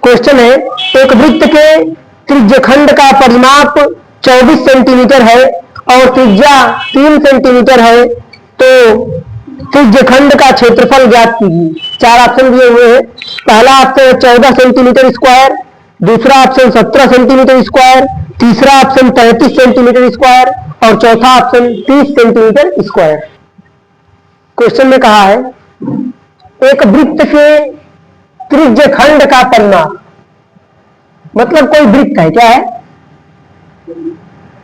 Question है, एक वृत्त के त्रिज्यखंड का परिमाप 24 सेंटीमीटर है और त्रिज्या 3 सेंटीमीटर है, तो त्रिज्यखंड का क्षेत्रफल ज्ञात कीजिए। 4 ऑप्शन दिए हुए हैं। पहला ऑप्शन 14 सेंटीमीटर स्क्वायर, दूसरा ऑप्शन 17 सेंटीमीटर स्क्वायर, तीसरा ऑप्शन 33 सेंटीमीटर स्क्वायर और चौथा ऑप्शन 30 सेंटीमीटर स्क्वायर। क्वेश्चन में कहा है, एक वृत्त के त्रिज्यखंड का परिमाप, मतलब कोई वृत्त है, क्या है,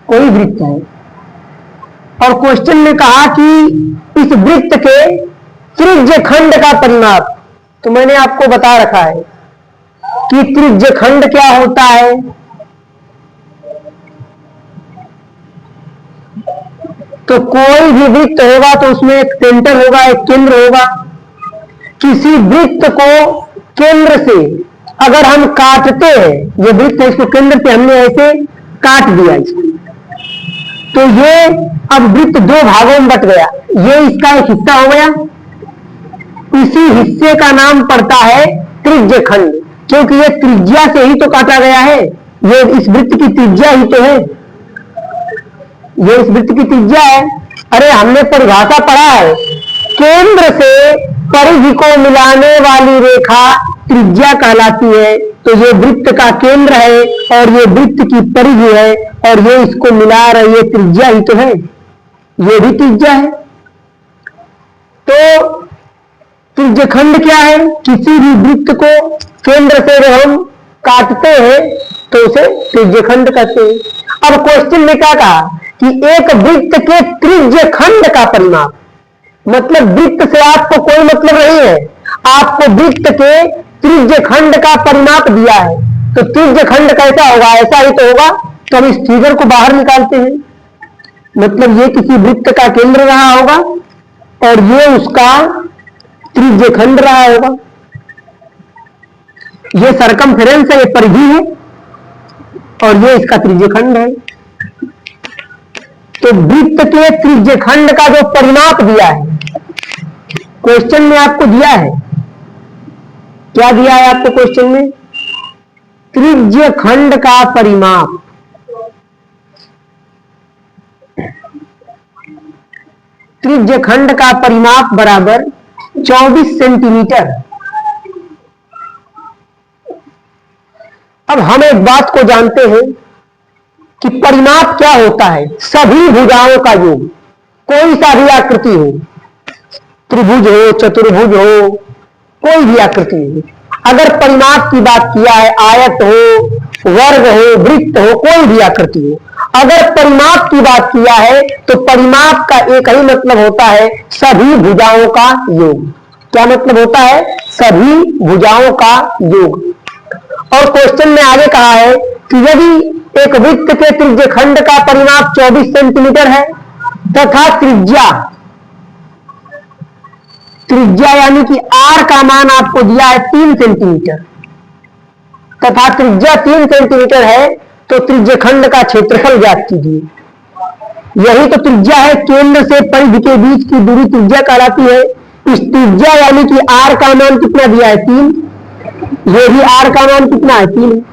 कोई वृत्त है, और क्वेश्चन में कहा कि इस वृत्त के त्रिज्यखंड का परिमाप। तो मैंने आपको बता रखा है कि त्रिज्यखंड क्या होता है। तो कोई भी वृत्त होगा तो उसमें एक सेंटर होगा, एक केंद्र होगा। किसी वृत्त को केंद्र से अगर हम काटते हैं, ये वृत्त है, इसको केंद्र से हमने ऐसे काट दिया इसको, तो ये अब वृत्त दो भागों में बट गया। ये इसका एक हिस्सा हो गया, इसी हिस्से का नाम पड़ता है त्रिज्यखंड, क्योंकि ये त्रिज्या से ही तो काटा गया है। ये इस वृत्त की त्रिज्या ही तो है, ये इस वृत्त की त्रिज्या है। अरे हमने परिभाषा पढ़ा है, केंद्र से परिधि को मिलाने वाली रेखा त्रिज्या कहलाती है। तो ये वृत्त का केंद्र है और ये वृत्त की परिधि है और ये इसको मिला रही है, त्रिज्या ही तो है, ये भी त्रिज्या है। तो त्रिज्यखंड क्या है, किसी भी वृत्त को केंद्र से जब हम काटते हैं तो उसे त्रिज्यखंड कहते हैं। अब क्वेश्चन में क्या कहा कि एक वृत्त के त्रिज्यखंड का परिमाप, मतलब वृत्त से आपको कोई मतलब नहीं है, आपको वृत्त के त्रिज्यखंड का परिमाप दिया है। तो त्रिज्यखंड कैसा होगा, ऐसा ही तो होगा। तो हम इस फिगर को बाहर निकालते हैं, मतलब ये किसी वृत्त का केंद्र रहा होगा और ये उसका त्रिज्यखंड रहा होगा। ये सरकमफेरेंस है, ये परिधि है और ये इसका त्रिज्यखंड है। तो वृत्त के त्रिज्यखंड का जो परिमाप दिया है, क्वेश्चन में आपको दिया है, क्या दिया है आपको क्वेश्चन में, त्रिज्यखंड का परिमाप। त्रिज्यखंड का परिमाप बराबर 24 सेंटीमीटर। अब हम एक बात को जानते हैं कि परिमाप क्या होता है, सभी भुजाओं का योग, कोई सा भी आकृति हो, त्रिभुज हो, चतुर्भुज हो, कोई भी आकृति हो, अगर परिमाप की बात किया है, आयत हो, वर्ग हो, वृत्त हो, कोई भी आकृति हो, अगर परिमाप की बात किया है तो परिमाप का एक ही मतलब होता है, सभी भुजाओं का योग। क्या मतलब होता है, सभी भुजाओं का योग। और क्वेश्चन में आगे कहा है कि यदि एक वृत्त के त्रिज्यखंड का परिमाप 24 सेंटीमीटर है तथा त्रिज्या यानी कि आर का मान आपको दिया है 3 सेंटीमीटर तथा त्रिज्या 3 सेंटीमीटर है, तो त्रिज्यखंड का क्षेत्रफल ज्ञात कीजिए। यही तो त्रिज्या है, केंद्र से परिधि के बीच की दूरी त्रिज्या कहलाती है। इस त्रिज्या यानी कि आर का मान कितना दिया है, 3, ये भी आर का मान कितना है, 3,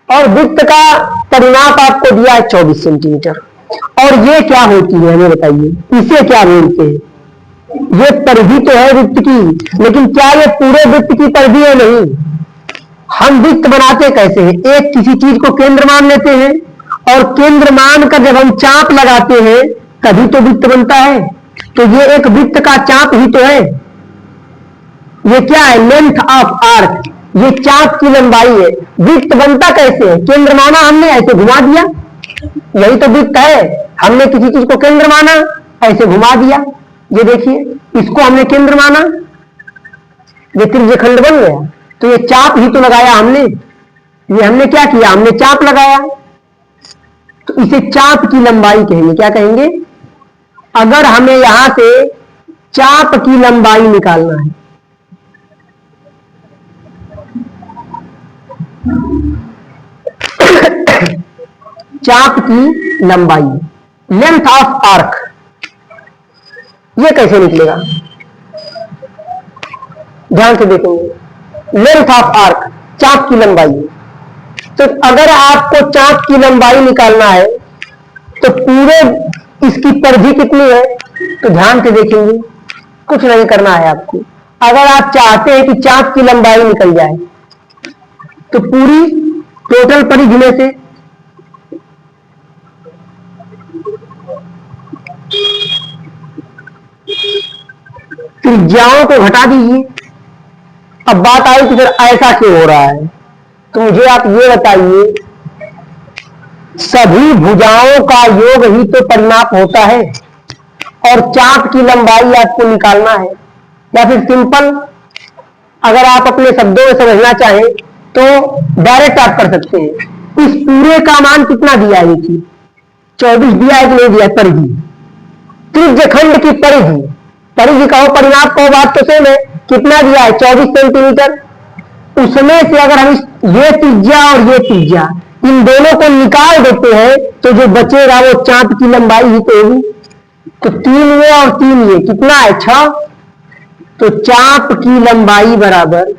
और वृत्त का परिमाप आपको दिया है 24 सेंटीमीटर। और ये क्या होती है हमें बताइए, इसे क्या बोलते हैं। ये परिधि तो है वृत्त की, लेकिन क्या ये पूरे वृत्त की परिधि है, नहीं। हम वृत्त बनाते कैसे हैं, एक किसी चीज को केंद्र मान लेते हैं और केंद्र मान कर जब हम चाप लगाते हैं तभी तो वृत्त बनता है। तो ये एक वृत्त का चाप ही तो है। ये क्या है, लेंथ ऑफ आर्क, ये चाप की लंबाई है। वृत्त बनता कैसे है, केंद्र माना हमने, ऐसे घुमा दिया, यही तो वृत्त है। हमने किसी चीज को केंद्र माना, ऐसे घुमा दिया, ये देखिए इसको हमने केंद्र माना, ये त्रिज्यखंड बन गया। तो ये चाप ही तो लगाया हमने, ये हमने क्या किया, हमने चाप लगाया। तो इसे चाप की लंबाई कहेंगे, क्या कहेंगे। अगर हमें यहां से चाप की लंबाई निकालना है, चाप की लंबाई, लेंथ ऑफ आर्क, ये कैसे निकलेगा, ध्यान से देखेंगे। लेंथ ऑफ आर्क, चाप की लंबाई। तो अगर आपको चाप की लंबाई निकालना है तो पूरे इसकी परिधि कितनी है, तो ध्यान से देखेंगे, कुछ नहीं करना है आपको। अगर आप चाहते हैं कि चाप की लंबाई निकल जाए तो पूरी टोटल परिधि में से त्रिज्याओं को घटा दीजिए। अब बात आई कि फिर ऐसा क्यों हो रहा है, तो मुझे आप ये बताइए, सभी भुजाओं का योग ही तो परिमाप होता है और चाप की लंबाई आपको निकालना है। या फिर सिंपल अगर आप अपने शब्दों में समझना चाहें तो डायरेक्ट आप कर सकते हैं। इस पूरे का मान कितना दिया है, देखिए 24 दिया है कि नहीं दिया, परिधि, त्रिज्य खंड की परिधि, परिधि कहो परिमाप कहो बात तो सेम है, कितना दिया है 24 सेंटीमीटर। उसमें से अगर हम ये त्रिज्या और ये त्रिज्या इन दोनों को निकाल देते हैं तो जो बचेगा वो चाप की लंबाई ही तो होगी। तो 3 ये और 3 ये कितना है 6, तो चाप की लंबाई बराबर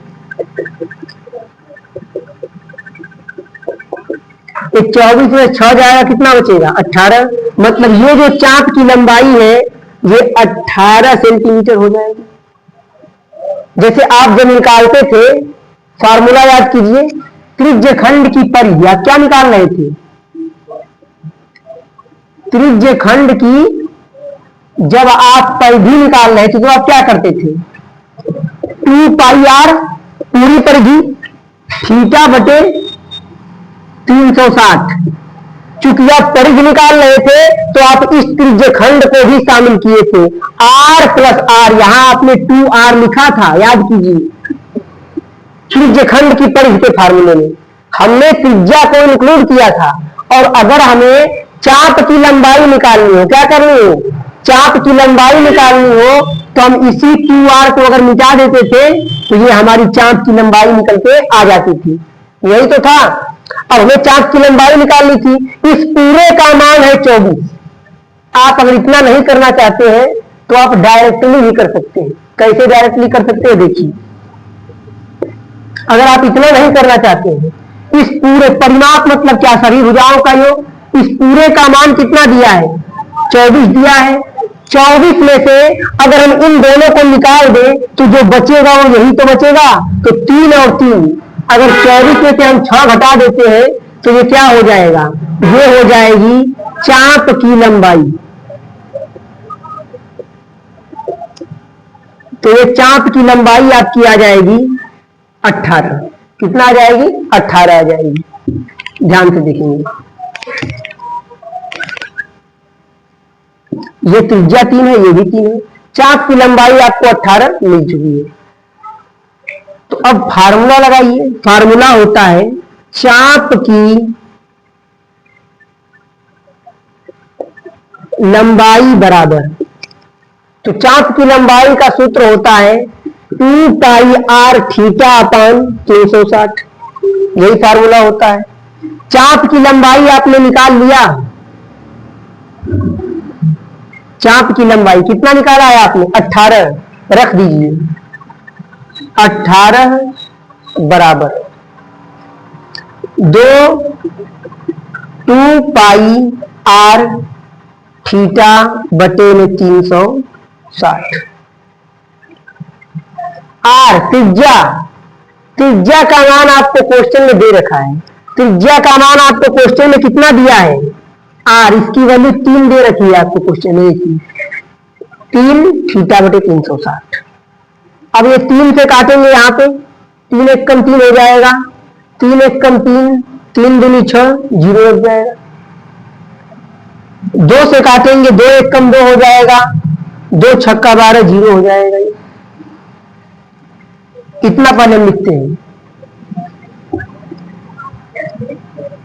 24 में 6 जाएगा, कितना बचेगा 18। मतलब ये जो चाप की लंबाई है ये 18 सेंटीमीटर हो जाएगी। जैसे आप जब निकालते थे फार्मूला याद कीजिए, त्रिज्य खंड की परिधि, आप क्या निकाल रहे थे, त्रिज्य खंड की जब आप परिधि निकाल रहे थे तो आप क्या करते थे, 2 पाई आर पूरी परिधि थीटा बटे 360। चूंकि आप परिधि निकाल रहे थे तो आप इस त्रिज्य खंड को भी शामिल किए थे, r प्लस आर, यहां आपने 2r लिखा था, याद कीजिए त्रिज्य खंड की परिधि के फार्मूले में हमने त्रिज्या को इंक्लूड किया था। और अगर हमें चाप की लंबाई निकालनी हो, क्या करनी हो, चाप की लंबाई निकालनी हो, तो हम इसी 2r को अगर मिटा देते थे तो ये हमारी चाप की लंबाई निकल के आ जाती थी। यही तो था। अब हमें चाप की लंबाई निकालनी थी, इस पूरे का मान है 24। आप अगर इतना नहीं करना चाहते हैं तो आप डायरेक्टली भी कर सकते हैं। कैसे डायरेक्टली कर सकते हैं, देखिए अगर आप इतना नहीं करना चाहते हैं, इस पूरे परिमाप मतलब क्या, सभी भुजाओं का योग, इस पूरे का मान कितना दिया है 24 दिया है। 24 में से अगर हम इन दोनों को निकाल दें तो जो बचेगा वो यही तो बचेगा, तो 3 और 3, अगर 24 में से हम 6 घटा देते हैं तो ये क्या हो जाएगा, ये हो जाएगी चाप की लंबाई। तो ये चाप की लंबाई आपकी आ जाएगी 18। कितना आ जाएगी, 18 आ जाएगी। ध्यान से देखेंगे, ये त्रिज्या 3 है, ये भी 3 है, चाप की लंबाई आपको 18 मिल चुकी है। तो अब फार्मूला लगाइए, फार्मूला होता है चाप की लंबाई बराबर, तो चाप की लंबाई का सूत्र होता है 2 पाई आर थीटा अपान 360, यही फार्मूला होता है। चाप की लंबाई आपने निकाल लिया, चाप की लंबाई कितना निकाला है आपने 18, रख दीजिए 18 बराबर 2 पाई आर थीटा बटे में 360। आर त्रिज्या, त्रिज्या का मान आपको क्वेश्चन में दे रखा है, त्रिज्या का मान आपको क्वेश्चन में कितना दिया है आर, इसकी वैल्यू 3 दे रखी है आपको क्वेश्चन में, 3 थीटा बटे 360। अब ये 3 से काटेंगे, यहां पे 3 एक कम 3 हो जाएगा, 3 एक कम 3, 3 दूनी 6, 0 लग जाएगा। 2 से काटेंगे, 2 एक कम 2 हो जाएगा, 2 छक्का 12, 0 हो जाएगा। इतना पहले हम लिखते हैं,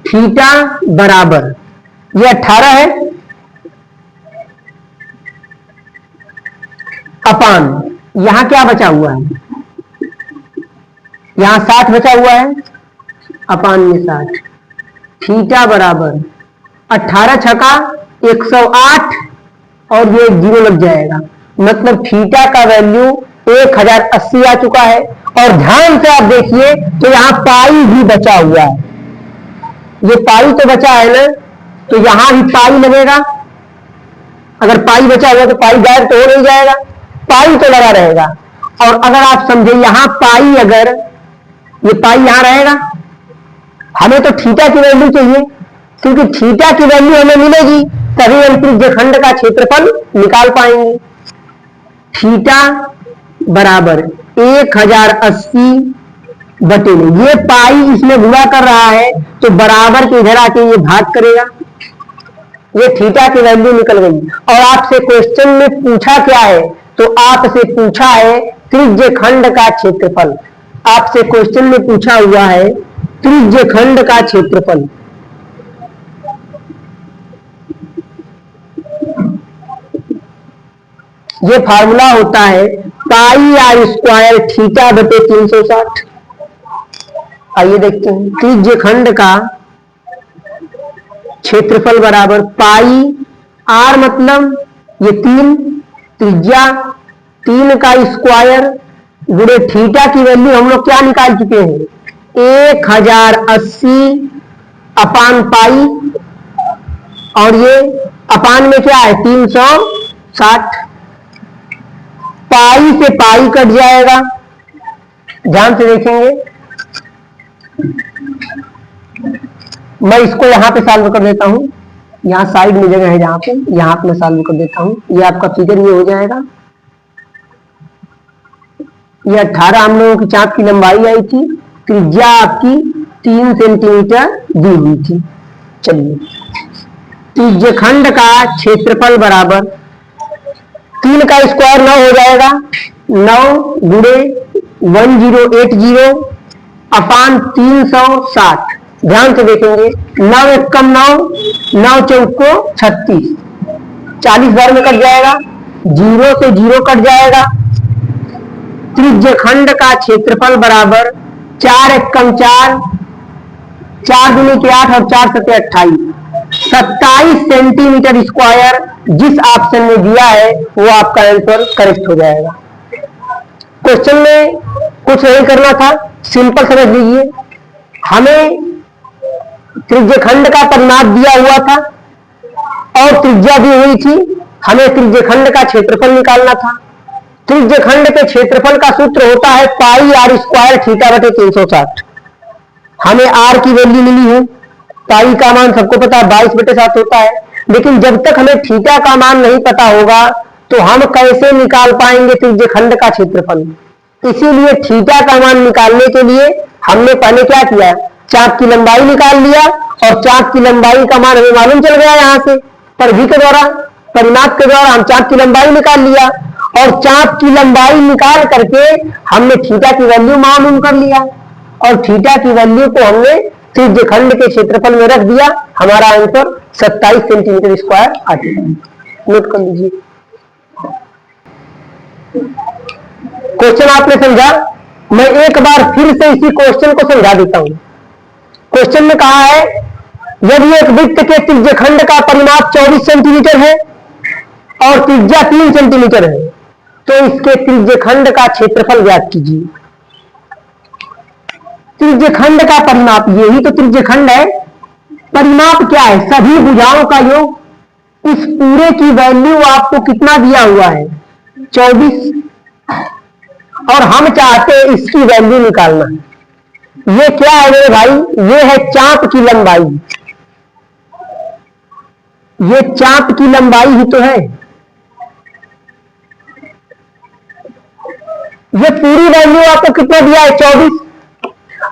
थीटा बराबर ये 18 है अपान, यहां क्या बचा हुआ है, यहां 60 बचा हुआ है, अपान में 60, थीटा बराबर 18 छका 108 और ये 0 लग जाएगा। मतलब थीटा का वैल्यू 1080 आ चुका है। और ध्यान से आप देखिए तो यहां पाई भी बचा हुआ है, ये पाई तो बचा है ना, तो यहां भी पाई लगेगा। अगर पाई बचा हुआ तो पाई गायब तो हो नहीं जाएगा, पाई तो लगा रहेगा। और अगर आप समझे यहां पाई, अगर ये पाई यहां रहेगा, हमें तो थीटा की वैल्यू चाहिए, क्योंकि थीटा की वैल्यू हमें मिलेगी तभी हम त्रिज्यखंड का क्षेत्रफल निकाल पाएंगे। थीटा बराबर 1080 बटे में, ये पाई इसमें गुणा कर रहा है तो बराबर के इधर आके ये भाग करेगा, ये थीटा की वैल्यू निकल गई। और आपसे क्वेश्चन में पूछा क्या है, तो आपसे पूछा है त्रिज्यखंड का क्षेत्रफल। आपसे क्वेश्चन में पूछा हुआ है त्रिज्यखंड का क्षेत्रफल। ये फार्मूला होता है पाई आर स्क्वायर थीटा बटे 360। आइए देखते हैं, त्रिज्यखंड का क्षेत्रफल बराबर पाई आर मतलब ये 3, त्रिज्या 3 का स्क्वायर गुणे थीटा की वैल्यू हम लोग क्या निकाल चुके हैं, 1080 अपान पाई, और ये अपान में क्या है 360। पाई से पाई कट जाएगा, ध्यान से देखेंगे। मैं इसको यहां पे सॉल्व कर देता हूं, यहां साइड में जगह है जहां पे, यहां पे मैं सॉल्व कर देता हूं। ये आपका फिगर ये हो जाएगा। ये 18 हम लोगों की चाप की लंबाई आई थी, त्रिज्या आपकी 3 सेंटीमीटर दी हुई थी। चलिए, त्रिज्यखंड का क्षेत्रफल बराबर 3 का स्क्वायर 9 हो जाएगा, 9 गुणे 1080 अपान 360। ध्यान से देखेंगे, 9 एक कम 9, 9 चौको 36, 40 बार में कट जाएगा, 0 से 0 कट जाएगा। त्रिज्यखंड का क्षेत्रफल बराबर 4 एक कम 4, 4 दूनी के 8 और 4 सत्ते 28, 27 सेंटीमीटर स्क्वायर जिस ऑप्शन में दिया है वो आपका आंसर करेक्ट हो जाएगा। क्वेश्चन में कुछ नहीं करना था, सिंपल समझ लीजिए। हमें त्रिज्यखंड का परिमाप दिया हुआ था और त्रिज्या दी हुई थी, हमें त्रिज्यखंड का क्षेत्रफल निकालना था। त्रिज्यखंड के क्षेत्रफल का सूत्र होता है पाई आर स्क्वायर थीटा बटे 360। हमें आर की वैल्यू मिली है, पाई का मान सबको पता है 22/7 होता है, लेकिन जब तक हमें थीटा का मान नहीं पता होगा तो हम कैसे निकाल पाएंगे त्रिज्यखंड का क्षेत्रफल। इसीलिए थीटा का मान निकालने के लिए हमने पहले क्या किया, चाप की लंबाई निकाल लिया, और चाप की लंबाई का मान हमें मालूम चल गया यहाँ से, परिधि के द्वारा, परिमाप के द्वारा हम चाप की लंबाई निकाल लिया, और चाप की लंबाई निकाल करके हमने थीटा की वैल्यू मालूम कर लिया, और थीटा की वैल्यू को हमने त्रिज्यखंड के क्षेत्रफल में रख दिया। हमारा आंसर 27 सेंटीमीटर स्क्वायर आ चुका है। नोट कर लीजिए। क्वेश्चन आपने समझा, मैं एक बार फिर से इसी क्वेश्चन को समझा देता हूं। क्वेश्चन में कहा है यदि एक वृत्त के त्रिज्यखंड का परिमाप 24 सेंटीमीटर है और त्रिज्या 3 सेंटीमीटर है, तो इसके त्रिज्यखंड का क्षेत्रफल ज्ञात कीजिए। त्रिज्यखंड का परिमाप, यही तो त्रिज्यखंड है। परिमाप क्या है, सभी भुजाओं का योग। इस पूरे की वैल्यू आपको कितना दिया हुआ है 24, और हम चाहते हैं इसकी वैल्यू निकालना। ये क्या है मेरे भाई, ये है चाप की लंबाई, ये चाप की लंबाई ही तो है। ये पूरी वैल्यू आपको कितना दिया है 24।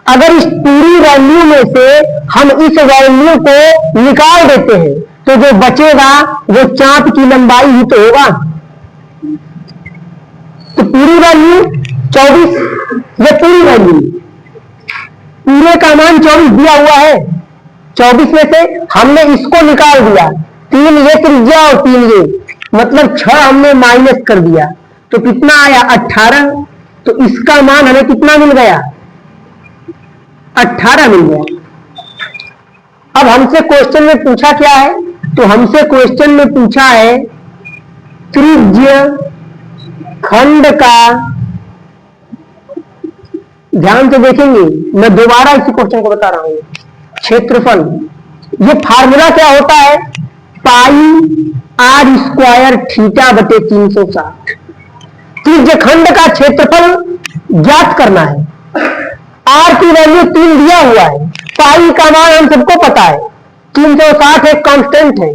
अगर इस पूरी वैल्यू में से हम इस वैल्यू को निकाल देते हैं तो जो बचेगा वो चाप की लंबाई ही तो होगा। तो पूरी वैल्यू 24, ये पूरी वैल्यू, पूरे का मान 24 दिया हुआ है। 24 में से हमने इसको निकाल दिया, 3 ये त्रिज्या और 3 ये, मतलब 6 हमने माइनस कर दिया, तो कितना आया 18। तो इसका मान हमें कितना मिल गया, 18 मिल गया। अब हमसे क्वेश्चन में पूछा क्या है, तो हमसे क्वेश्चन में पूछा है त्रिज्य खंड का ध्यान से देखेंगे, मैं दोबारा इसी क्वेश्चन को बता रहा हूं। क्षेत्रफल, ये फार्मूला क्या होता है, पाई आर स्क्वायर थीटा बटे 360। त्रिज्यखंड का क्षेत्रफल ज्ञात करना है। आर की वैल्यू 3 दिया हुआ है, पाई का मान हम सबको पता है 360 एक कांस्टेंट है।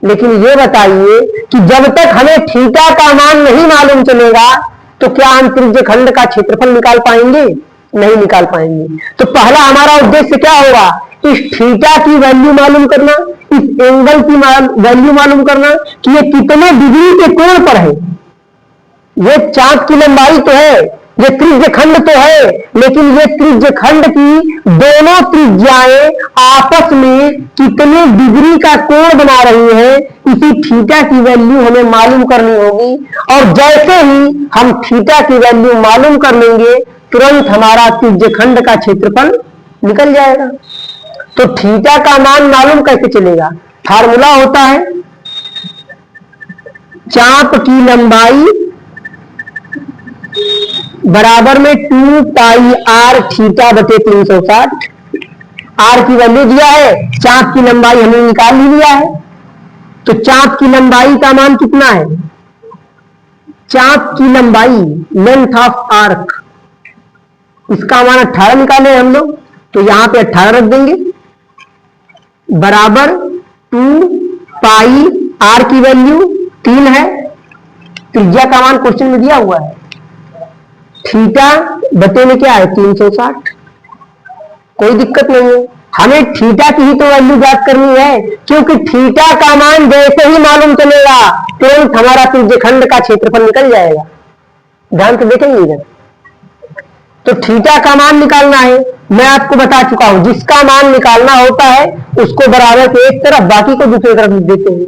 लेकिन ये बताइए कि जब तक हमें थीटा का मान नहीं मालूम चलेगा तो क्या हम त्रिज्यखंड का क्षेत्रफल निकाल पाएंगे? नहीं निकाल पाएंगे। तो पहला हमारा उद्देश्य क्या होगा, इस थीटा की वैल्यू मालूम करना, इस एंगल की वैल्यू मालूम करना कि ये कितने डिग्री के कोण पर है। ये चाप की लंबाई तो है, ये त्रिज्यखंड तो है, लेकिन ये त्रिज्यखंड की दोनों त्रिज्याएं आपस में कितने डिग्री का कोण बना रही है, इसी थीटा की वैल्यू हमें मालूम करनी होगी। और जैसे ही हम थीटा की वैल्यू मालूम कर लेंगे तुरंत हमारा त्रिज्यखंड का क्षेत्रफल निकल जाएगा। तो थीटा का मान मालूम कैसे चलेगा? फार्मूला होता है चाप की लंबाई बराबर में 2 पाई आर थीटा बटे 360। आर की वैल्यू दिया है, चाप की लंबाई हमने निकाल ही लिया है। तो चाप की लंबाई का मान कितना है? चाप की लंबाई, लेंथ ऑफ आर्क, इसका मान 18 निकाले हम लोग, तो यहां पे 18 रख देंगे बराबर 2 पाई आर की वैल्यू 3 है, त्रिज्या का मान क्वेश्चन में दिया हुआ है, थीटा बटे में क्या है 360। कोई दिक्कत नहीं है, हमें थीटा की ही तो वैल्यू ज्ञात करनी है, क्योंकि थीटा का मान जैसे ही मालूम चलेगा तुरंत हमारा त्रिज्यखंड का क्षेत्रफल निकल जाएगा। ध्यान से देखेंगे इधर। तो थीटा का मान निकालना है, मैं आपको बता चुका हूं, जिसका मान निकालना होता है उसको बराबर के एक तरफ बाकी को दूसरी तरफ लिख देते हैं।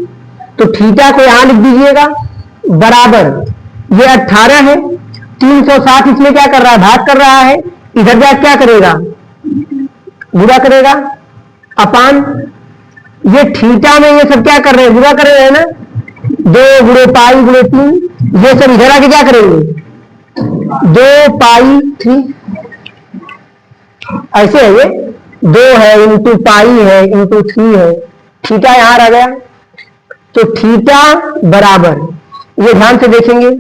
तो थीटा को यहां लिख दीजिएगा बराबर, ये 18 है, 360 इसमें क्या कर रहा है, भाग कर रहा है, इधर जा क्या करेगा, गुणा करेगा, अपान ये थीटा में ये सब क्या कर रहे हैं, गुणा कर रहे हैं ना, 2 गुणे पाई गुणे 3, ये सब इधर आके क्या करेंगे 2 पाई 3, ऐसे है, ये 2 है इंटू पाई है इंटू 3 है, थीटा यहां आ गया। तो थीटा बराबर, ये ध्यान से देखेंगे,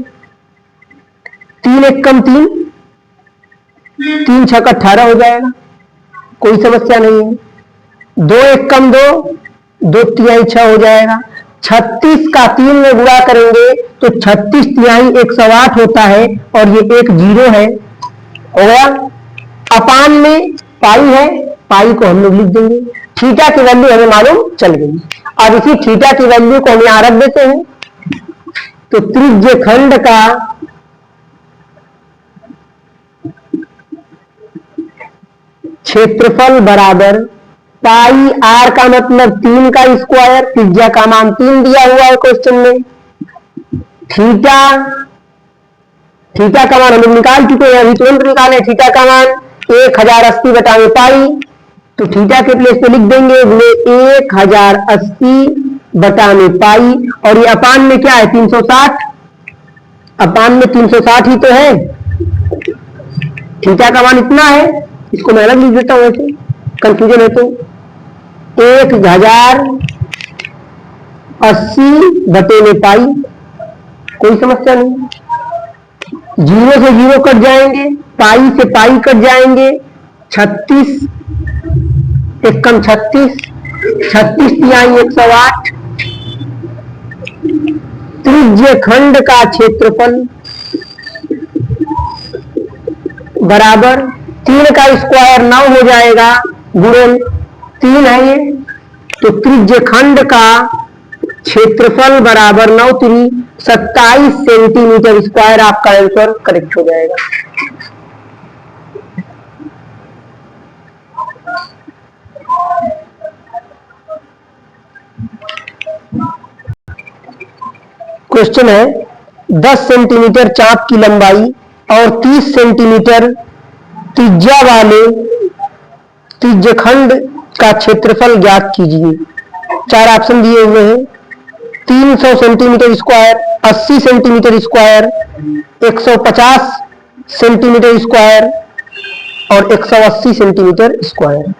3 एक कम 3, 3 छक 18 हो जाएगा, कोई समस्या नहीं है। 2 एक कम 2, 2 तिहाई 6 हो जाएगा। 36 का 3 में गुणा करेंगे तो 36 तिहाई 108 होता है, और ये एक 0 है, हो गया। अपान में पाई है, पाई को हम लोग लिख देंगे, थीटा की वैल्यू हमें मालूम चल गई। अब इसी थीटा की वैल्यू को हम यहां रख देते हैं। तो त्रिज्यखंड का क्षेत्रफल बराबर पाई आर का मतलब 3 का स्क्वायर, त्रिज्या का मान 3 दिया हुआ है क्वेश्चन में, थीटा का मान हम लोग निकाल चुके हैं, अभी तुरंत निकाले थीटा का मान 1080 बटा में पाई, तो थीटा के प्लेस पे लिख देंगे 1080 बटा में पाई, और ये अपान में क्या है 360, अपान में 360 ही तो है, थीटा का मान इतना है, इसको मैं अलग लिख देता हूं, ऐसे कंफ्यूजन है तो 1080 बटे में पाई, कोई समस्या नहीं, 0 से 0 कट जाएंगे, पाई से पाई कट जाएंगे, 36 एक कम 36, 36 तिहाई 108। त्रिज्यखंड का क्षेत्रफल बराबर 3 का स्क्वायर 9 हो जाएगा, गुणन 3 है ये, तो त्रिज्यखंड का क्षेत्रफल बराबर 9 3 27 सेंटीमीटर स्क्वायर, आपका आंसर करेक्ट हो जाएगा। क्वेश्चन है 10 सेंटीमीटर चाप की लंबाई और 30 सेंटीमीटर त्रिज्या वाले त्रिज्यखंड का क्षेत्रफल ज्ञात कीजिए। 4 ऑप्शन दिए हुए हैं, 300 centimetre square, 80 centimetre square, 150 centimetre square, और 180 सेंटीमीटर स्क्वायर।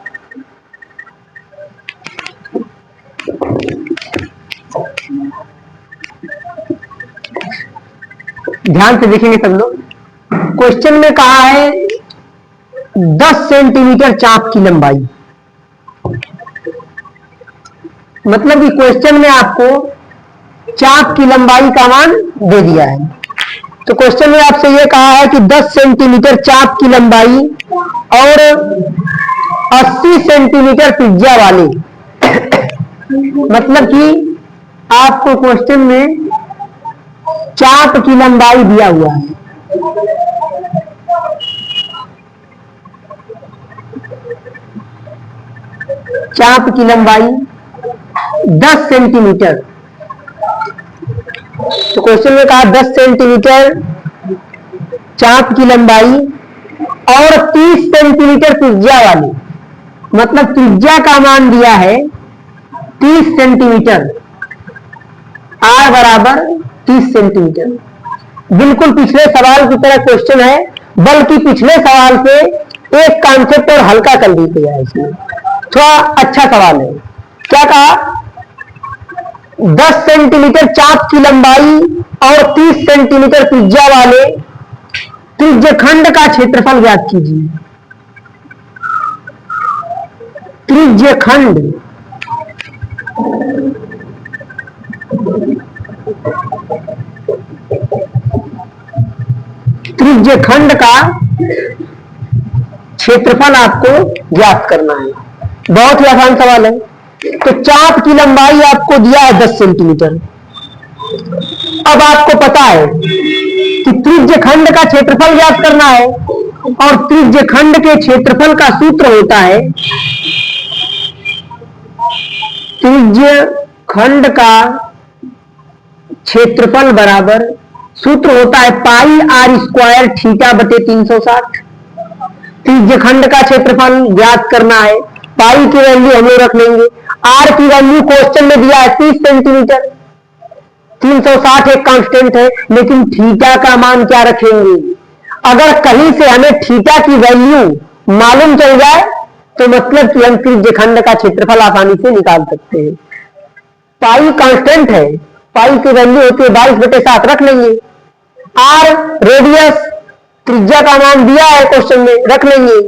ध्यान से देखेंगे सब लोग। क्वेश्चन में कहा है 10 सेंटीमीटर चाप की लंबाई, मतलब कि क्वेश्चन में आपको चाप की लंबाई का मान दे दिया है। तो क्वेश्चन में आपसे यह कहा है कि 10 सेंटीमीटर चाप की लंबाई और 80 सेंटीमीटर त्रिज्या वाले, मतलब कि आपको क्वेश्चन में चाप की लंबाई दिया हुआ है, चाप की लंबाई 10 सेंटीमीटर। तो क्वेश्चन में कहा 10 सेंटीमीटर चाप की लंबाई और 30 सेंटीमीटर त्रिज्या वाली, मतलब त्रिज्या का मान दिया है 30 सेंटीमीटर, आर बराबर 30 सेंटीमीटर। बिल्कुल पिछले सवाल की तरह क्वेश्चन है, बल्कि पिछले सवाल से एक कॉन्सेप्ट और हल्का कर दी गया है। इसमें थोड़ा अच्छा सवाल है। क्या कहा? 10 सेंटीमीटर चाप की लंबाई और 30 सेंटीमीटर त्रिज्या वाले त्रिज्यखंड का क्षेत्रफल ज्ञात कीजिए। त्रिज्यखंड, त्रिज्यखंड का क्षेत्रफल आपको ज्ञात करना है। बहुत ही आसान सवाल है। तो चाप की लंबाई आपको दिया है 10 सेंटीमीटर। अब आपको पता है कि त्रिज्यखंड का क्षेत्रफल ज्ञात करना है, और त्रिज्यखंड के क्षेत्रफल का सूत्र होता है, त्रिज्यखंड का क्षेत्रफल बराबर सूत्र होता है पाई आर स्क्वायर थीटा बटे 360। त्रिज्यखंड का क्षेत्रफल ज्ञात करना है, पाई की वैल्यू हम लोग रख लेंगे, आर की वैल्यू क्वेश्चन में दिया है 30 सेंटीमीटर, 360 एक कांस्टेंट है, लेकिन थीटा का मान क्या रखेंगे? अगर कहीं से हमें थीटा की वैल्यू मालूम चल जाए तो मतलब कि हम त्रिज्यखंड का क्षेत्रफल आसानी से निकाल सकते हैं। पाई कांस्टेंट है, पाई की वैल्यू होती है 22/7, रख लेंगे। आर रेडियस, त्रिज्या का मान दिया है क्वेश्चन में, रख लेंगे।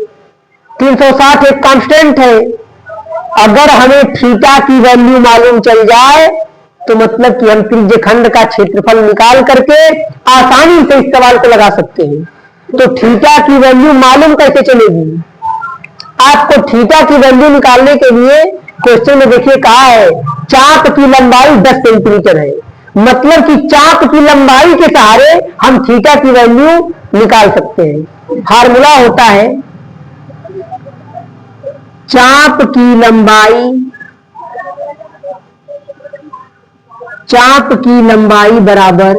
360 एक कांस्टेंट है। अगर हमें थीटा की वैल्यू मालूम चल जाए तो मतलब कि हम त्रिज्यखंड का क्षेत्रफल निकाल करके आसानी से इस सवाल को लगा सकते हैं। तो थीटा की वैल्यू मालूम कैसे चलेगी? आपको थीटा की वैल्यू निकालने के लिए क्वेश्चन में देखिए कहा है चाप की लंबाई 10 सेंटीमीटर है, मतलब कि चाप की लंबाई के सहारे हम थीटा की वैल्यू निकाल सकते हैं। फार्मूला होता है चाप की लंबाई बराबर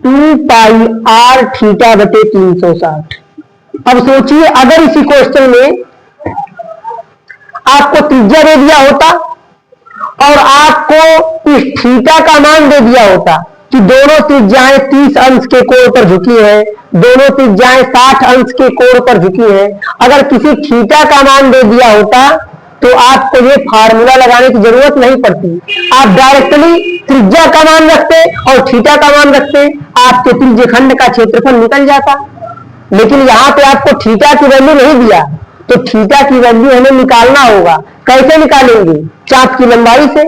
2 पाई आर थीटा बटे 360। अब सोचिए अगर इसी क्वेश्चन में आपको त्रिज्या दे दिया होता और आपको इस थीटा का मान दे दिया होता कि दोनों त्रिज्याएं 30 अंश के कोण पर झुकी है, दोनों त्रिज्याएं 60 अंश के कोण पर झुकी है, अगर किसी थीटा का मान दे दिया होता तो आपको ये फार्मूला लगाने की जरूरत नहीं पड़ती, आप डायरेक्टली त्रिज्या का मान रखते और थीटा का मान रखते, आपके त्रिज्यखंड का क्षेत्रफल निकल जाता। लेकिन यहां पे आपको थीटा की वैल्यू नहीं दिया, तो थीटा की वैल्यू हमें निकालना होगा। कैसे निकालेंगे? चाप की लंबाई से।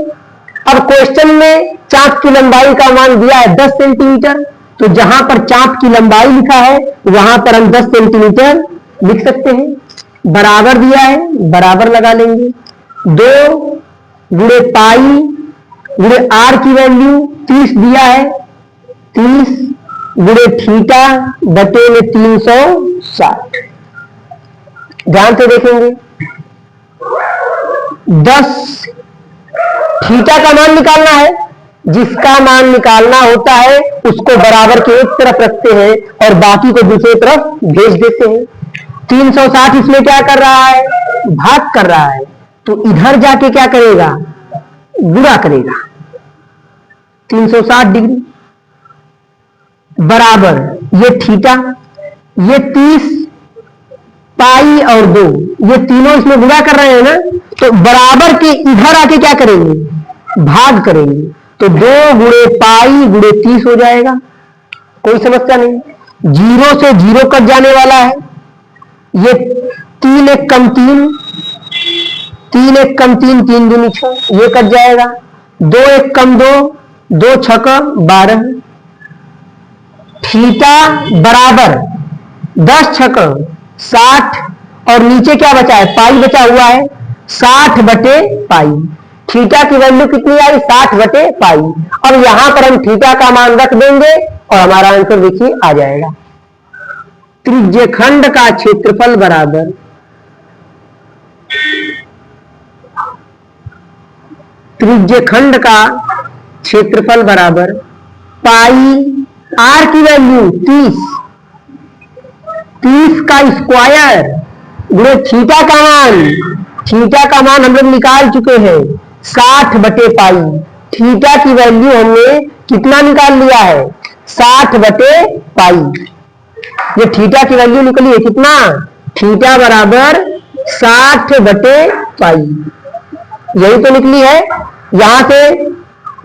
अब क्वेश्चन में चाप की लंबाई का मान दिया है 10 सेंटीमीटर, तो जहां पर चाप की लंबाई लिखा है वहां पर हम 10 सेंटीमीटर लिख सकते हैं। बराबर दिया है, बराबर लगा लेंगे। 2 गुणे पाई गुणे आर की वैल्यू 30 दिया है, 30 गुणे थीटा बटे में 360। ध्यान से देखेंगे 10 थीटा का मान निकालना है, जिसका मान निकालना होता है उसको बराबर के एक तरफ रखते हैं और बाकी को दूसरी तरफ भेज देते हैं। 360 इसमें क्या कर रहा है? भाग कर रहा है, तो इधर जाके क्या करेगा? गुणा करेगा। 360 डिग्री बराबर ये थीटा, ये 30 पाई और 2, ये तीनों इसमें गुणा कर रहे हैं ना, तो बराबर के इधर आके क्या करेंगे, भाग करेंगे। तो 2 गुणे पाई गुणे 30 हो जाएगा, कोई समस्या नहीं। 0 से 0 कट जाने वाला है, ये 3 एक कम 3, 3 एक कम 3, 3 दूनी 6, ये कट जाएगा। 2 एक कम 2, 2 छक 12, थीटा बराबर 10 छक 60, और नीचे क्या बचा है, पाई बचा हुआ है, 60 बटे पाई। थीटा की वैल्यू कितनी आई, 60 बटे पाई। अब यहां पर हम थीटा का मान रख देंगे और हमारा आंसर देखिए आ जाएगा। त्रिज्यखंड का क्षेत्रफल बराबर त्रिज्यखंड का क्षेत्रफल बराबर पाई, आर की वैल्यू 30, 30 का स्क्वायर गुणे थीटा का मान, थीटा का मान हम लोग निकाल चुके हैं 60 बटे पाई। थीटा की वैल्यू हमने कितना निकाल लिया है, 60 बटे पाई। ये थीटा की वैल्यू निकली है कितना, थीटा बराबर 60 बटे पाई, यही तो निकली है। यहां से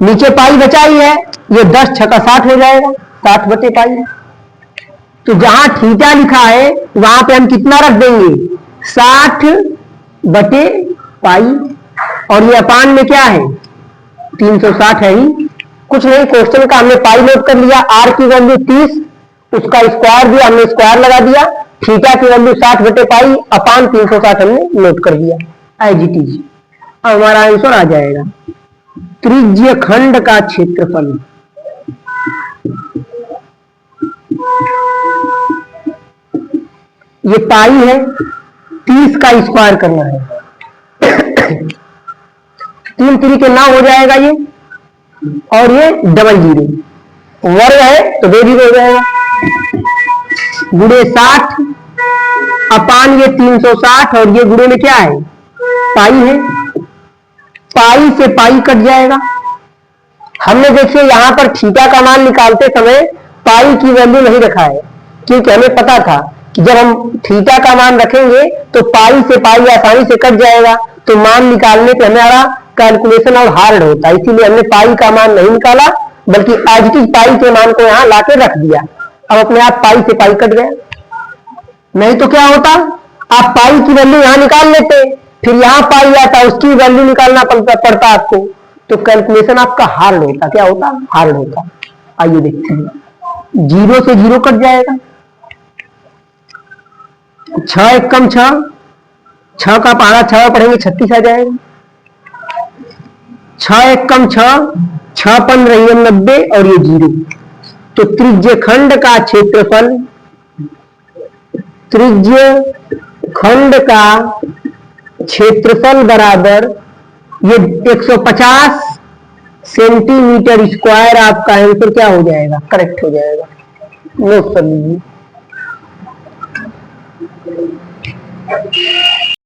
नीचे पाई बचा ही है, ये 10 छक्का 60 हो जाएगा, 60 बटे पाई। तो जहां थीटा लिखा है वहां पे हम कितना रख देंगे, 60 बटे पाई, और ये अपान में क्या है 360 है ही, कुछ नहीं। क्वेश्चन का हमने पाई नोट कर लिया, आर की वैल्यू 30, उसका स्क्वायर दिया, हमने स्क्वायर लगा दिया। थीटा की वैल्यू 60 बटे पाई अपान 360 हमने नोट कर दिया, एज इट इज। अब हमारा आंसर आ जाएगा त्रिज्यखंड का क्षेत्रफल, ये पाई है, 30 का स्क्वायर करना है, 3 3 9 हो जाएगा ये, और ये डबल जीरो, वर्ग है तो 2 जीरो हो जाएगा, गुणे 60 अपान ये 360, और ये गुणे में क्या है पाई है, पाई से पाई कट जाएगा। हमने देखिए यहां पर थीटा का मान निकालते समय पाई की वैल्यू नहीं रखा है, क्योंकि हमें पता था कि जब हम थीटा का मान रखेंगे तो पाई से पाई आसानी से कट जाएगा, तो मान निकालने पे हमारा कैलकुलेशन और हार्ड होता है, इसीलिए हमने पाई का मान नहीं निकाला, बल्कि एज इट इज पाई के मान को यहां लाके रख दिया। अब अपने आप पाई से पाई कट गया, नहीं तो क्या होता, आप पाई की वैल्यू यहां निकाल लेते, फिर यहां पाई आता, उसकी वैल्यू निकालना पड़ता आपको, तो कैलकुलेशन आपका हार्ड होता, क्या होता, हार्ड होता। आइए देखते हैं, 0 से 0 कट जाएगा, 6 एक कम 6, 6 का पहाड़ा 6 पढ़ेंगे 36 आ जाएगा, 6 एक कम 6, 6 पन रही है 90, और ये 0। तो त्रिज्यखंड का क्षेत्रफल, त्रिज्यखंड का क्षेत्रफल बराबर ये 150 सेंटीमीटर स्क्वायर, आपका आंसर क्या हो जाएगा, करेक्ट हो जाएगा, नोट कर लीजिए।